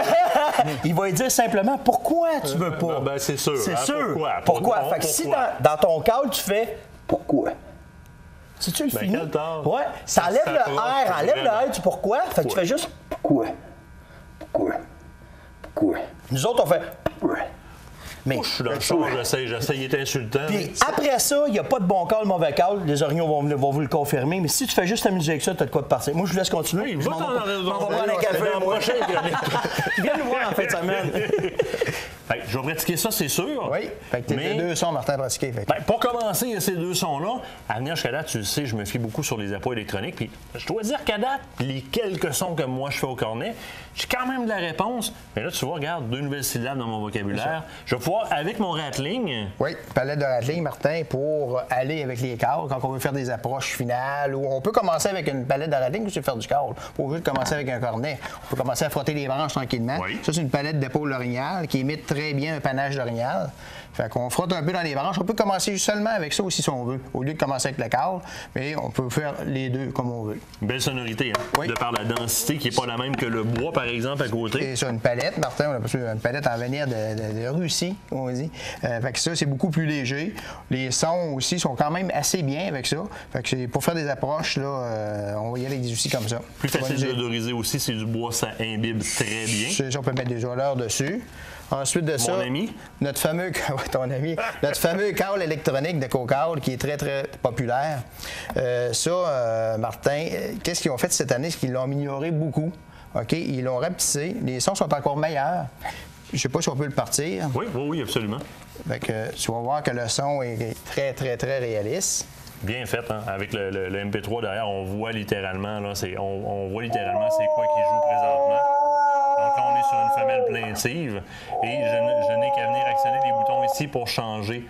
Il va lui dire simplement pourquoi tu veux pas. Ben, c'est sûr. C'est hein, sûr. Pourquoi? Fait que si dans ton cadre, tu fais pourquoi? Si tu le finis. Quel tort? Ouais, ça enlève le R, enlève le R du pourquoi. Fait que tu fais juste pourquoi? Nous autres, on fait pourquoi? Mais Je suis dans le char, j'essaie, il est insultant. puis après ça, il n'y a pas de bon call, mauvais call. Les orignaux vont vous le confirmer. Mais si tu fais juste t'amuser avec ça, tu as de quoi de partir. Moi, je vous laisse continuer. Oui, Je m'en vais prendre un café, moi. Viens nous voir en fin de semaine. Fait que je vais pratiquer ça, c'est sûr. Oui. Fait que tes deux sons, Martin, pratiqués. Fait que... Ben, pour commencer, il y a ces deux sons-là. À venir jusqu'à date, tu le sais, je me fie beaucoup sur les appuis électroniques. Puis je dois dire qu'à date, les quelques sons que moi je fais au cornet, j'ai quand même de la réponse. Mais là, tu vois, regarde, 2 nouvelles syllabes dans mon vocabulaire. Je vais pouvoir, avec mon rattling... Oui, palette de rattling, Martin, pour aller avec les câbles quand on veut faire des approches finales. Ou on peut commencer avec une palette de rattling ou faire du câble. Pas obligé de commencer avec un cornet. On peut commencer à frotter les branches tranquillement. Oui. Ça, c'est une palette d'épaule d'orignal qui imite très bien un panache d'orignal. Fait qu'on frotte un peu dans les branches. On peut commencer seulement avec ça aussi si on veut, au lieu de commencer avec le câble. Mais on peut faire les deux comme on veut. Belle sonorité, hein? Oui. De par la densité qui n'est pas la même que le bois, par exemple, à côté. C'est ça, une palette, Martin, on appelle ça une palette en venir de Russie, comme on dit. Fait que ça, c'est beaucoup plus léger. Les sons aussi sont quand même assez bien avec ça. Fait que pour faire des approches, là, on va y aller avec des outils comme ça. Plus facile d'odoriser aussi, c'est du bois, ça imbibe très bien. C'est ça, on peut mettre des odeurs dessus. Ensuite de ça, ami. notre fameux, ton ami, notre fameux câble électronique de Cocale qui est très, très populaire. Martin, qu'est-ce qu'ils ont fait cette année? C'est qu'ils l'ont amélioré beaucoup. OK? Ils l'ont rapetissé. Les sons sont encore meilleurs. Je ne sais pas si on peut le partir. Oui, absolument. Fait que, tu vas voir que le son est très, très, très réaliste. Bien fait, hein? Avec le MP3 derrière, on voit littéralement, là, on voit littéralement c'est quoi qui joue présentement. Donc là, on est sur une femelle plaintive et je n'ai qu'à venir actionner les boutons ici pour changer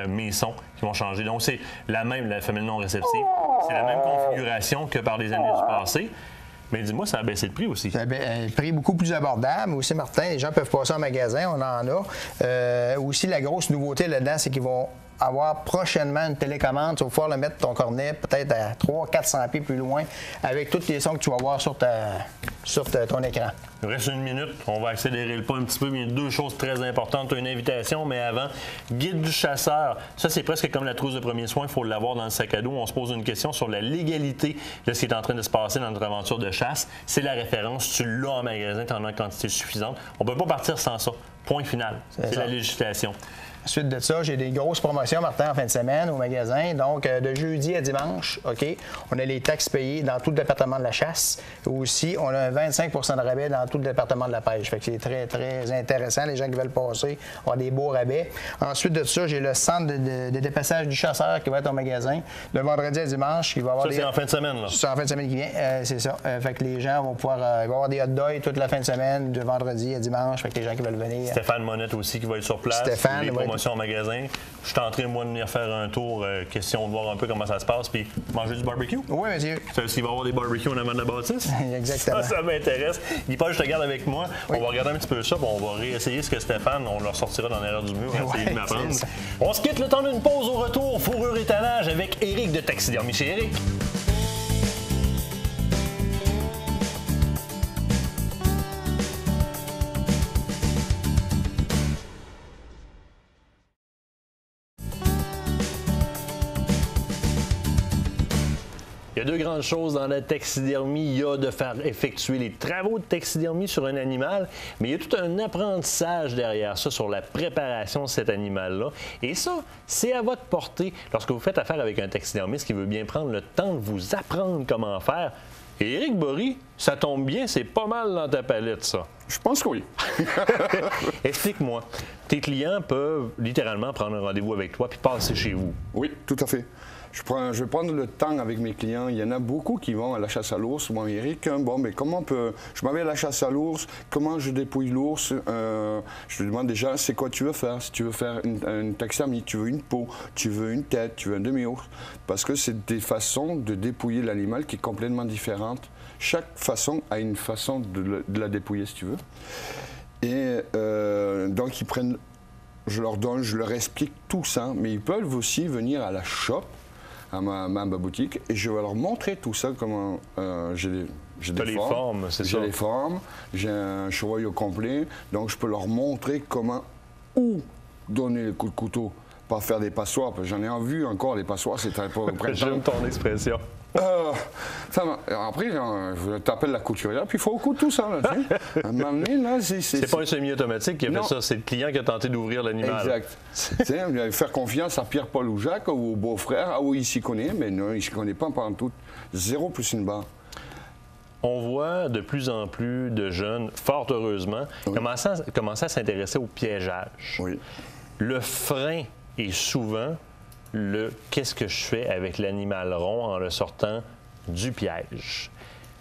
mes sons qui vont changer. Donc c'est la femelle non réceptive. C'est la même configuration que par les années du passé. Mais dis-moi, ça a baissé de prix aussi. Ça a un prix beaucoup plus abordable. Aussi, Martin, les gens peuvent passer en magasin, on en a. Aussi, la grosse nouveauté là-dedans, c'est qu'ils vont avoir prochainement une télécommande. Tu vas pouvoir le mettre ton cornet peut-être à 300-400 pieds plus loin avec tous les sons que tu vas voir sur ton écran. Il reste 1 minute. On va accélérer le pas un petit peu. Mais il y a 2 choses très importantes. Tu as une invitation, mais avant, guide du chasseur. Ça, c'est presque comme la trousse de premiers soins. Il faut l'avoir dans le sac à dos. On se pose une question sur la légalité de ce qui est en train de se passer dans notre aventure de chasse. C'est la référence. Tu l'as en magasin. Tu en as en quantité suffisante. On ne peut pas partir sans ça. Point final. C'est la législation. Ensuite de ça, j'ai des grosses promotions, Martin, en fin de semaine au magasin. Donc, de jeudi à dimanche, OK, on a les taxes payées dans tout le département de la chasse. Aussi, on a un 25 de rabais dans tout le département de la pêche. Fait que c'est très, très intéressant. Les gens qui veulent passer ont des beaux rabais. Ensuite de ça, j'ai le centre de dépassage du chasseur qui va être au magasin le vendredi à dimanche. Il va avoir ça, c'est en fin de semaine, là? C'est en fin de semaine qui vient, c'est ça. Fait que les gens vont pouvoir... il va y avoir des hot dogs toute la fin de semaine, de vendredi à dimanche. Fait que les gens qui veulent venir... Stéphane Monette aussi qui va être sur place. Stéphane, en magasin. Je suis en train, moi, de venir faire un tour, question de voir un peu comment ça se passe, puis manger du barbecue. Oui, monsieur. Ça veut dire qu'il va y avoir des barbecues en avant de la bâtisse? Exactement. Ça m'intéresse. Guy-Paul, je te garde avec moi. Oui. On va regarder un petit peu ça, puis on va réessayer ce que Stéphane, on leur sortira dans l'erreur du mur, on va essayer de m'apprendre. On se quitte le temps d'une pause au retour, fourrure et tannage avec Éric de Taxidermie chez Éric. Il y a 2 grandes choses dans la taxidermie. Il y a de faire effectuer les travaux de taxidermie sur un animal, mais il y a tout un apprentissage derrière ça sur la préparation de cet animal-là. Et ça, c'est à votre portée lorsque vous faites affaire avec un taxidermiste qui veut bien prendre le temps de vous apprendre comment faire. Et Éric Bory, ça tombe bien, c'est pas mal dans ta palette, ça. Je pense que oui. Explique-moi. Tes clients peuvent littéralement prendre un rendez-vous avec toi puis passer chez vous. Oui, tout à fait. Je vais prendre le temps avec mes clients. Il y en a beaucoup qui vont à la chasse à l'ours. Bon, Éric, mais comment je m'en vais à la chasse à l'ours, comment je dépouille l'ours? Je lui demande déjà, c'est quoi tu veux faire? Si tu veux faire une taxidermie, tu veux une peau, tu veux une tête, tu veux un demi-ours. Parce que c'est des façons de dépouiller l'animal qui est complètement différente. Chaque façon a une façon de la dépouiller, si tu veux. Et donc, ils prennent je leur donne, je leur explique tout ça, mais ils peuvent aussi venir à la shop, à ma boutique, et je vais leur montrer tout ça, comment j'ai des formes, j'ai les formes, j'ai un cheval au complet, donc je peux leur montrer comment, où donner le coup de couteau, pas faire des passoires, parce que j'en ai vu encore des passoires, c'est très pas J'aime ton expression. Après, je t'appelle la couturière, puis il faut coudre tout ça. C'est pas un semi-automatique qui a fait ça, c'est le client qui a tenté d'ouvrir l'animal. Exact. Faire confiance à Pierre-Paul ou Jacques, ou au beau-frère, ah oui, il s'y connaît, mais non, il ne s'y connaît pas pendant tout. 0 plus une barre. On voit de plus en plus de jeunes, fort heureusement, commencer à s'intéresser au piégeage. Oui. Le frein est souvent le « qu'est-ce que je fais avec l'animal rond en le sortant du piège ».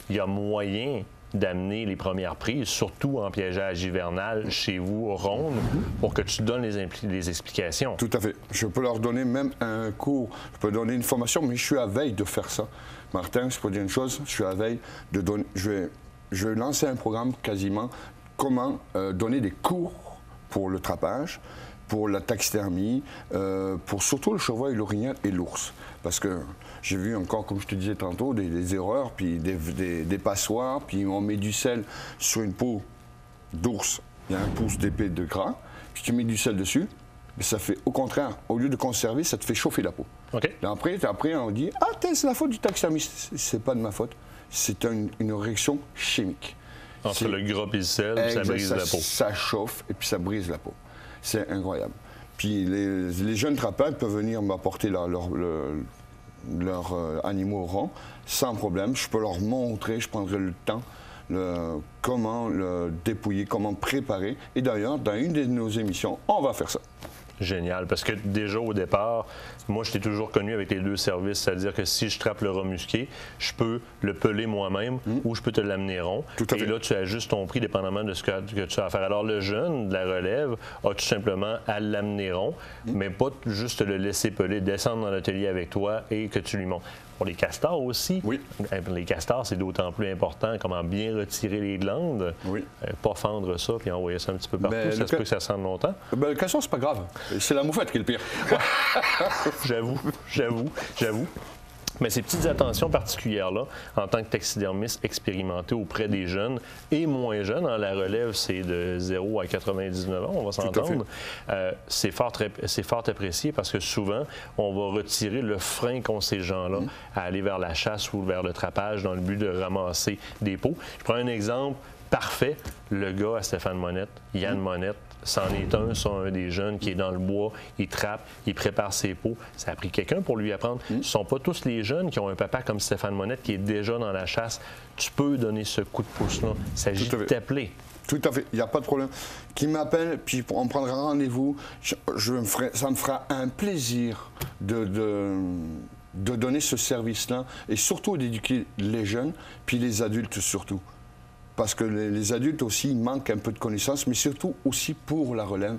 Il y a moyen d'amener les premières prises, surtout en piégeage hivernal chez vous, ronde, pour que tu donnes les explications. Tout à fait. Je peux leur donner même un cours, je peux donner une formation, mais je suis à veille de faire ça. Martin, je peux dire une chose, je suis à veille de donner, je vais lancer un programme quasiment, comment donner des cours pour le trapage, pour la taxidermie, pour surtout le chevreuil, l'orignal et l'ours. Parce que j'ai vu encore, comme je te disais tantôt, des erreurs, puis des passoires, puis on met du sel sur une peau d'ours, il y a un pouce d'épée de gras, puis tu mets du sel dessus, mais ça fait, au contraire, au lieu de conserver, ça te fait chauffer la peau. Okay. Après, on dit, ah, c'est la faute du taxidermiste. C'est pas de ma faute, c'est une réaction chimique. Entre le gras et le sel, ça brise la peau. Ça chauffe et puis ça brise la peau. C'est incroyable. Puis les jeunes trappeurs peuvent venir m'apporter leurs animaux ronds sans problème. Je peux leur montrer, je prendrai le temps, comment le dépouiller, comment préparer. Et d'ailleurs, dans une de nos émissions, on va faire ça. Génial, parce que déjà au départ, moi je t'ai toujours connu avec les deux services, c'est-à-dire que si je trappe le rat musqué, je peux le peler moi-même ou je peux te l'amener rond. Et là, tu ajustes ton prix dépendamment de ce que tu as à faire. Alors le jeune de la relève a tout simplement à l'amener rond, mais pas juste le laisser peler, descendre dans l'atelier avec toi et que tu lui montres. Pour les castors aussi, les castors, c'est d'autant plus important, comment bien retirer les glandes, pas fendre ça puis envoyer ça un petit peu partout, ça se peut que ça sente longtemps. Le castor, c'est pas grave, c'est la moufette qui est le pire. J'avoue. Mais ces petites attentions particulières-là, en tant que taxidermiste expérimenté auprès des jeunes et moins jeunes, la relève, c'est de 0 à 99 ans, on va s'entendre, c'est fort apprécié parce que souvent, on va retirer le frein qu'ont ces gens-là à aller vers la chasse ou vers le trapage dans le but de ramasser des peaux. Je prends un exemple parfait, le gars à Stéphane Monette, Yann Monette, c'en est un des jeunes qui est dans le bois, il trappe, il prépare ses peaux. Ça a pris quelqu'un pour lui apprendre. Ce ne sont pas tous les jeunes qui ont un papa comme Stéphane Monette qui est déjà dans la chasse. Tu peux donner ce coup de pouce-là. Il s'agit de t'appeler. Tout à fait, il n'y a pas de problème. Qui m'appelle, puis on prendra rendez-vous. Ça me fera un plaisir de donner ce service-là et surtout d'éduquer les jeunes, puis les adultes surtout. Parce que les adultes aussi, ils manquent un peu de connaissances, mais surtout aussi pour la relève.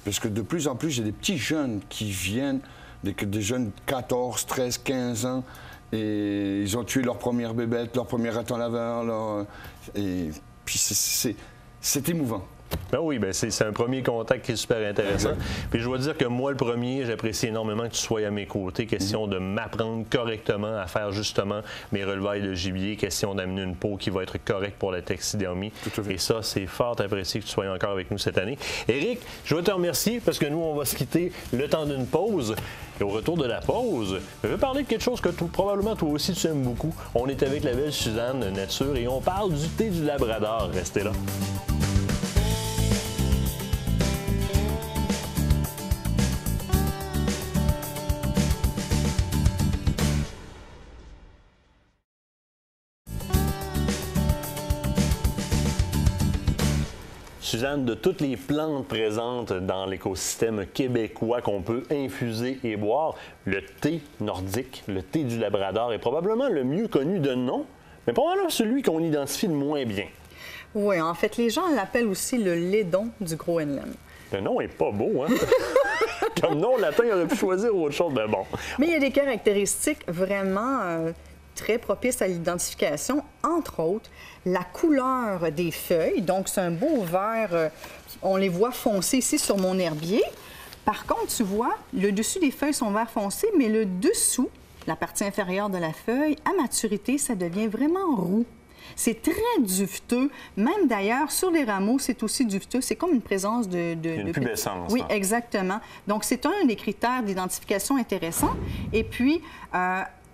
Parce que de plus en plus, j'ai des petits jeunes qui viennent, des jeunes de 14, 13, 15 ans, et ils ont tué leur première bébête, leur premier raton laveur, et puis c'est émouvant. Ben oui, c'est un premier contact qui est super intéressant. Puis je dois dire que moi, le premier, j'apprécie énormément que tu sois à mes côtés. Question de m'apprendre correctement à faire justement mes relevailles de gibier. Question d'amener une peau qui va être correcte pour la taxidermie. Et ça, c'est fort apprécié que tu sois encore avec nous cette année. Éric, je veux te remercier parce que nous, on va se quitter le temps d'une pause. Et au retour de la pause, je veux parler de quelque chose que probablement toi aussi tu aimes beaucoup. On est avec la belle Suzanne Nature et on parle du thé du Labrador. Restez là. Suzanne, de toutes les plantes présentes dans l'écosystème québécois qu'on peut infuser et boire, le thé nordique, le thé du Labrador est probablement le mieux connu de nom, mais probablement celui qu'on identifie le moins bien. Oui, en fait, les gens l'appellent aussi le laidon du Groenland. Le nom est pas beau, hein? Comme nom latin, il aurait pu choisir autre chose, mais bon. Mais il y a des caractéristiques vraiment très propices à l'identification, entre autres la couleur des feuilles. Donc, c'est un beau vert on les voit foncer ici sur mon herbier. Par contre, tu vois, le dessus des feuilles sont vert foncé, mais le dessous, la partie inférieure de la feuille, à maturité, ça devient vraiment roux. C'est très duveteux. Même d'ailleurs, sur les rameaux, c'est aussi duveteux. C'est comme une présence de pubescence. Oui, exactement. Donc, c'est un des critères d'identification intéressants. Et puis,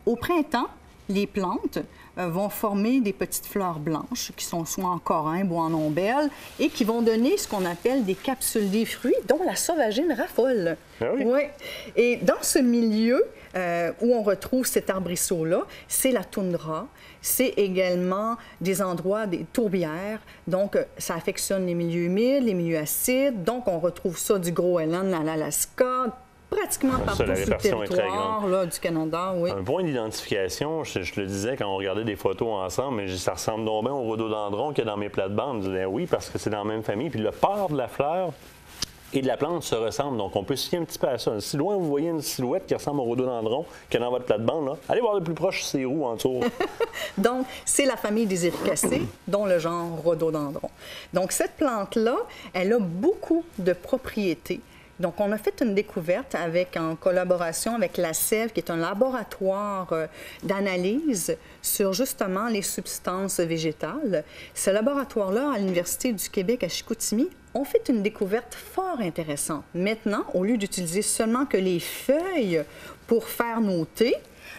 au printemps, les plantes vont former des petites fleurs blanches qui sont soit en corymbe ou en ombelle et qui vont donner ce qu'on appelle des capsules des fruits dont la sauvagine raffole. Ah oui? Oui. Et dans ce milieu où on retrouve cet arbrisseau-là, c'est la toundra. C'est également des endroits, des tourbières. Donc, ça affectionne les milieux humides, les milieux acides. Donc, on retrouve ça du Groenland à l'Alaska, pratiquement partout sur le territoire là, du Canada. Oui. Un point d'identification, je le disais quand on regardait des photos ensemble, mais ça ressemble donc bien au rhododendron qu'il y a dans mes plates-bandes. Je disais oui, parce que c'est dans la même famille. Puis le port de la fleur et de la plante se ressemblent. Donc, on peut se fier un petit peu à ça. Si loin, vous voyez une silhouette qui ressemble au rhododendron qu'il y a dans votre plate-bande, là, allez voir de plus proche ses roues en tour. Donc, c'est la famille des éricacées, dont le genre rhododendron. Donc, cette plante-là, elle a beaucoup de propriétés. Donc, on a fait une découverte en collaboration avec la Sève, qui est un laboratoire d'analyse sur justement les substances végétales. Ce laboratoire-là, à l'Université du Québec à Chicoutimi, on fait une découverte fort intéressante. Maintenant, au lieu d'utiliser seulement que les feuilles pour faire nos thés,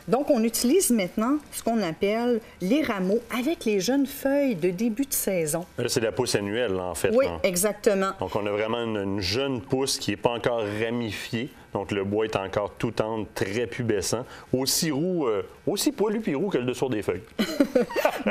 donc, on utilise maintenant ce qu'on appelle les rameaux avec les jeunes feuilles de début de saison. Là, c'est la pousse annuelle, là, en fait. Oui, là. exactement. Donc, on a vraiment une jeune pousse qui n'est pas encore ramifiée. Donc, le bois est encore tout tendre, très pubescent, aussi roux, aussi poilu puis roux que le dessous des feuilles.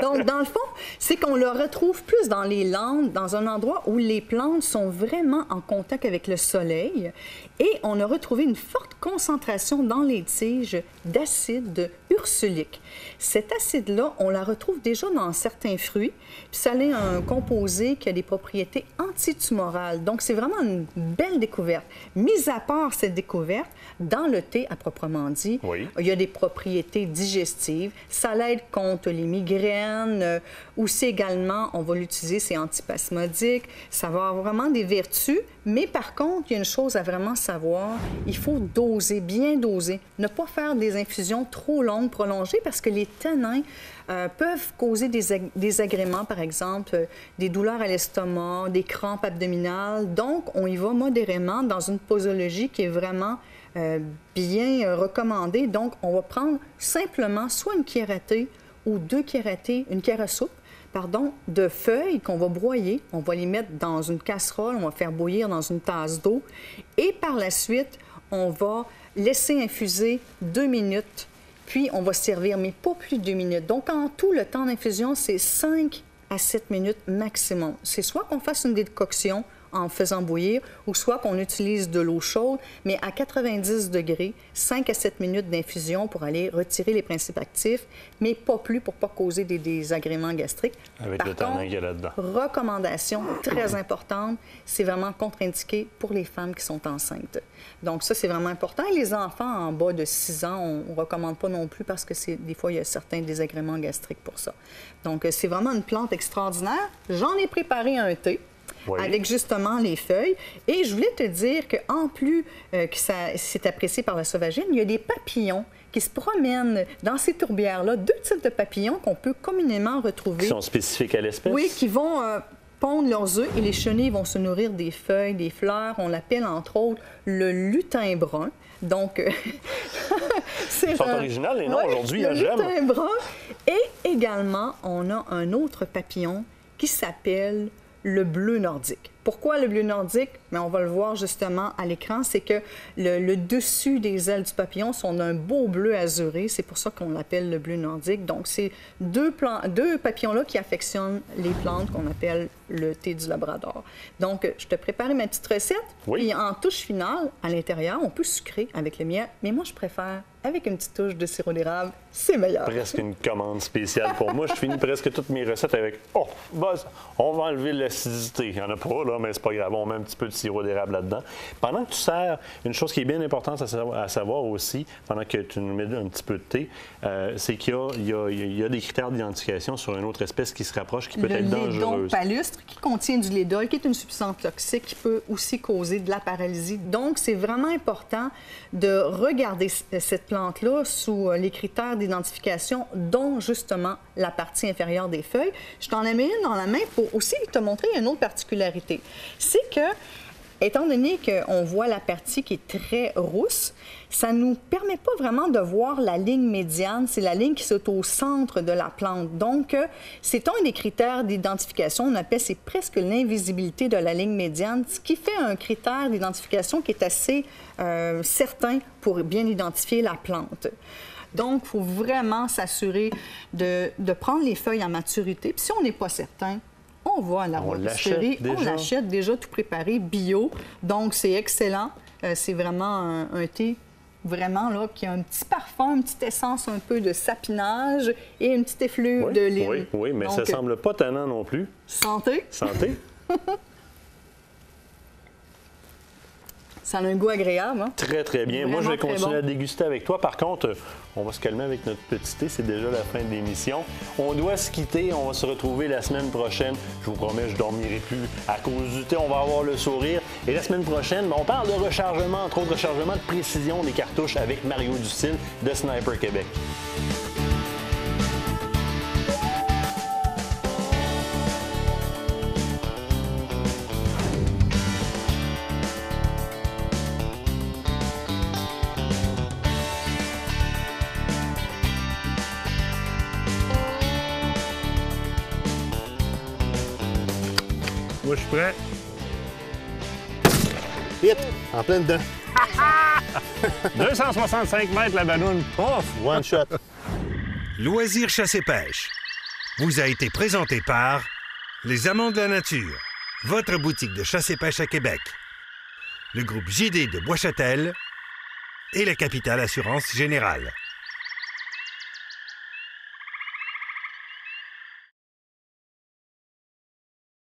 Donc, dans le fond, c'est qu'on le retrouve plus dans les landes, dans un endroit où les plantes sont vraiment en contact avec le soleil. Et on a retrouvé une forte concentration dans les tiges d'acide ursulique. Cet acide-là, on la retrouve déjà dans certains fruits. Puis ça est un composé qui a des propriétés antitumorales. Donc, c'est vraiment une belle découverte. Mis à part cette découverte, dans le thé à proprement dit, oui, il y a des propriétés digestives. Ça l'aide contre les migraines. Aussi également, on va l'utiliser, c'est antispasmodique. Ça va avoir vraiment des vertus. Mais par contre, il y a une chose à vraiment savoir. Il faut doser, bien doser. Ne pas faire des infusions trop longues, prolongées, parce que les tanins peuvent causer des désagréments, par exemple, des douleurs à l'estomac, des crampes abdominales. Donc, on y va modérément dans une posologie qui est vraiment bien recommandée. Donc, on va prendre simplement soit une cuillère à thé ou 2 cuillères à thé, une cuillère à soupe, de feuilles qu'on va broyer. On va les mettre dans une casserole, on va faire bouillir dans une tasse d'eau. Et par la suite, on va laisser infuser 2 minutes. Puis, on va servir, mais pas plus de 2 minutes. Donc, en tout, le temps d'infusion, c'est 5 à 7 minutes maximum. C'est soit qu'on fasse une décoction en faisant bouillir, ou soit qu'on utilise de l'eau chaude, mais à 90 degrés, 5 à 7 minutes d'infusion pour aller retirer les principes actifs, mais pas plus pour ne pas causer des désagréments gastriques. Avec le tanin qu'il y a là-dedans. Recommandation très importante, c'est vraiment contre-indiqué pour les femmes qui sont enceintes. Donc ça, c'est vraiment important. Et les enfants en bas de 6 ans, on ne recommande pas non plus parce que des fois, il y a certains désagréments gastriques pour ça. Donc, c'est vraiment une plante extraordinaire. J'en ai préparé un thé. Oui, avec justement les feuilles. Et je voulais te dire qu'en plus que c'est apprécié par la sauvagine, il y a des papillons qui se promènent dans ces tourbières-là. 2 types de papillons qu'on peut communément retrouver. Qui sont spécifiques à l'espèce? Oui, qui vont pondre leurs œufs et les chenilles vont se nourrir des feuilles, des fleurs. On l'appelle entre autres le lutin brun. Donc, c'est original les noms aujourd'hui, le j'aime. Lutin brun. Et également, on a un autre papillon qui s'appelle le bleu nordique. Pourquoi le bleu nordique? Mais on va le voir justement à l'écran, c'est que le dessus des ailes du papillon sont d'un beau bleu azuré. C'est pour ça qu'on l'appelle le bleu nordique. Donc, c'est deux papillons-là qui affectionnent les plantes qu'on appelle le thé du Labrador. Donc, je te prépare ma petite recette. Oui. Puis, en touche finale, à l'intérieur, on peut sucrer avec le miel, mais moi, je préfère avec une petite touche de sirop d'érable, c'est meilleur. Presque une commande spéciale pour moi. Je finis presque toutes mes recettes avec « Oh, on va enlever l'acidité. » Il n'y en a pas, là, mais c'est pas grave. On met un petit peu de sirop d'érable là-dedans. Pendant que tu sers, une chose qui est bien importante à savoir aussi, pendant que tu nous mets un petit peu de thé, c'est qu'il y a des critères d'identification sur une autre espèce qui se rapproche, qui peut être dangereuse. Le lédon palustre, qui contient du lédol, qui est une substance toxique qui peut aussi causer de la paralysie. Donc, c'est vraiment important de regarder cette plante-là sous les critères d'identification, dont justement la partie inférieure des feuilles. Je t'en ai mis une dans la main pour aussi te montrer une autre particularité. C'est que, étant donné qu'on voit la partie qui est très rousse, ça ne nous permet pas vraiment de voir la ligne médiane. C'est la ligne qui est au centre de la plante. Donc, c'est un des critères d'identification. On appelle, c'est presque l'invisibilité de la ligne médiane, ce qui fait un critère d'identification qui est assez certain pour bien identifier la plante. Donc, il faut vraiment s'assurer de prendre les feuilles en maturité. Puis si on n'est pas certain, on va à l'arboristerie, on l'achète déjà tout préparé, bio. Donc, c'est excellent. C'est vraiment un thé vraiment là, qui a un petit parfum, une petite essence un peu de sapinage et une petite effluve de l'île. Oui, mais ça semble pas tannant non plus. Santé. Santé. Ça a un goût agréable. Hein? Très, très bien. Vraiment. Moi, je vais continuer à déguster avec toi. Par contre, on va se calmer avec notre petit thé. C'est déjà la fin de l'émission. On doit se quitter. On va se retrouver la semaine prochaine. Je vous promets, je ne dormirai plus à cause du thé. On va avoir le sourire. Et la semaine prochaine, on parle de rechargement, entre autres rechargement de précision des cartouches avec Mario Dustil de Sniper Québec. Moi, je suis prêt. Vite, en plein dedans. 265 mètres, la ballonne. Off, one shot. Loisirs chasse et pêche vous a été présenté par Les Amants de la Nature, votre boutique de chasse et pêche à Québec, le groupe JD de Bois-Châtel et la Capitale Assurance Générale.